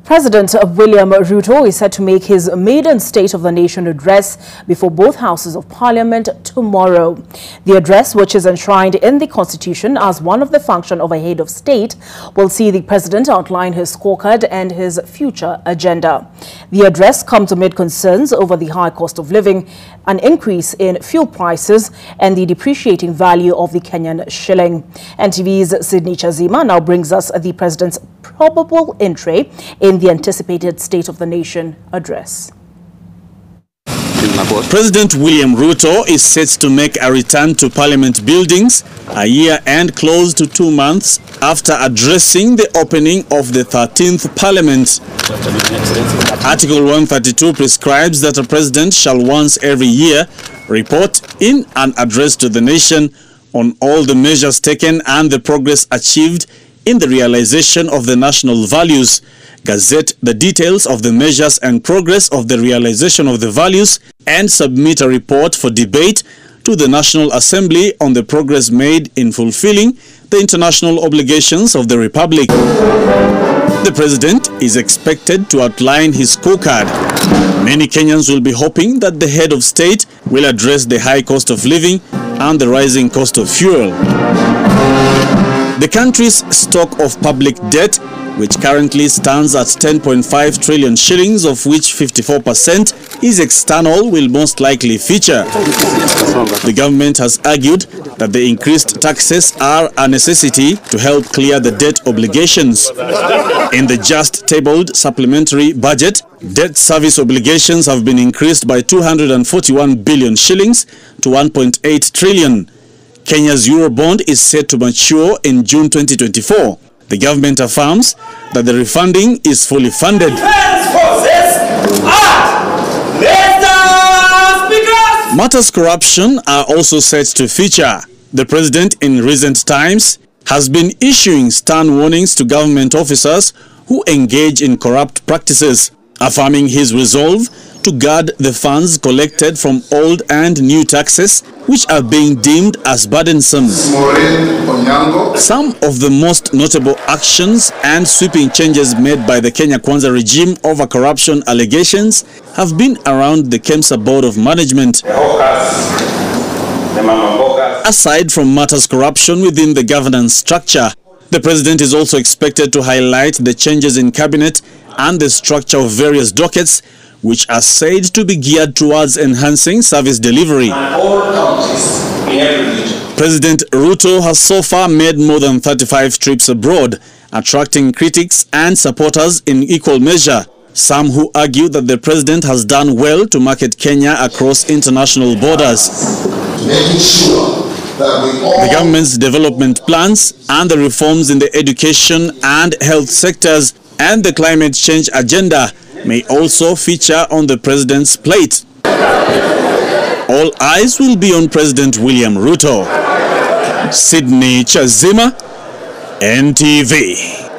President William Ruto is set to make his maiden State of the Nation address before both houses of Parliament tomorrow. The address, which is enshrined in the Constitution as one of the functions of a head of state, will see the President outline his scorecard and his future agenda. The address comes amid concerns over the high cost of living, an increase in fuel prices, and the depreciating value of the Kenyan shilling. NTV's Sydney Chazima now brings us the President's probable entry in the anticipated State of the Nation address. President William Ruto is set to make a return to Parliament buildings a year and close to 2 months after addressing the opening of the 13th Parliament. Article 132 prescribes that a president shall once every year report in an address to the nation on all the measures taken and the progress achieved in the realization of the national values, gazette the details of the measures and progress of the realization of the values, and submit a report for debate to the National Assembly on the progress made in fulfilling the international obligations of the Republic. The President is expected to outline his scorecard. Many Kenyans will be hoping that the head of state will address the high cost of living and the rising cost of fuel. The country's stock of public debt, which currently stands at 10.5 trillion shillings, of which 54% is external, will most likely feature. The government has argued that the increased taxes are a necessity to help clear the debt obligations. In the just tabled supplementary budget, debt service obligations have been increased by 241 billion shillings to 1.8 trillion. Kenya's Eurobond is set to mature in June 2024. The government affirms that the refunding is fully funded. Matters corruption are also set to feature. The president in recent times has been issuing stern warnings to government officers who engage in corrupt practices, affirming his resolve to guard the funds collected from old and new taxes which are being deemed as burdensome. Some of the most notable actions and sweeping changes made by the Kenya Kwanza regime over corruption allegations have been around the KEMSA Board of Management. Aside from matters corruption within the governance structure, the president is also expected to highlight the changes in cabinet and the structure of various dockets, which are said to be geared towards enhancing service delivery. President Ruto has so far made more than 35 trips abroad, attracting critics and supporters in equal measure. Some who argue that the president has done well to market Kenya across international borders. The government's development plans and the reforms in the education and health sectors and the climate change agenda may also feature on the president's plate. All eyes will be on President William Ruto. Sydney Chazima, NTV.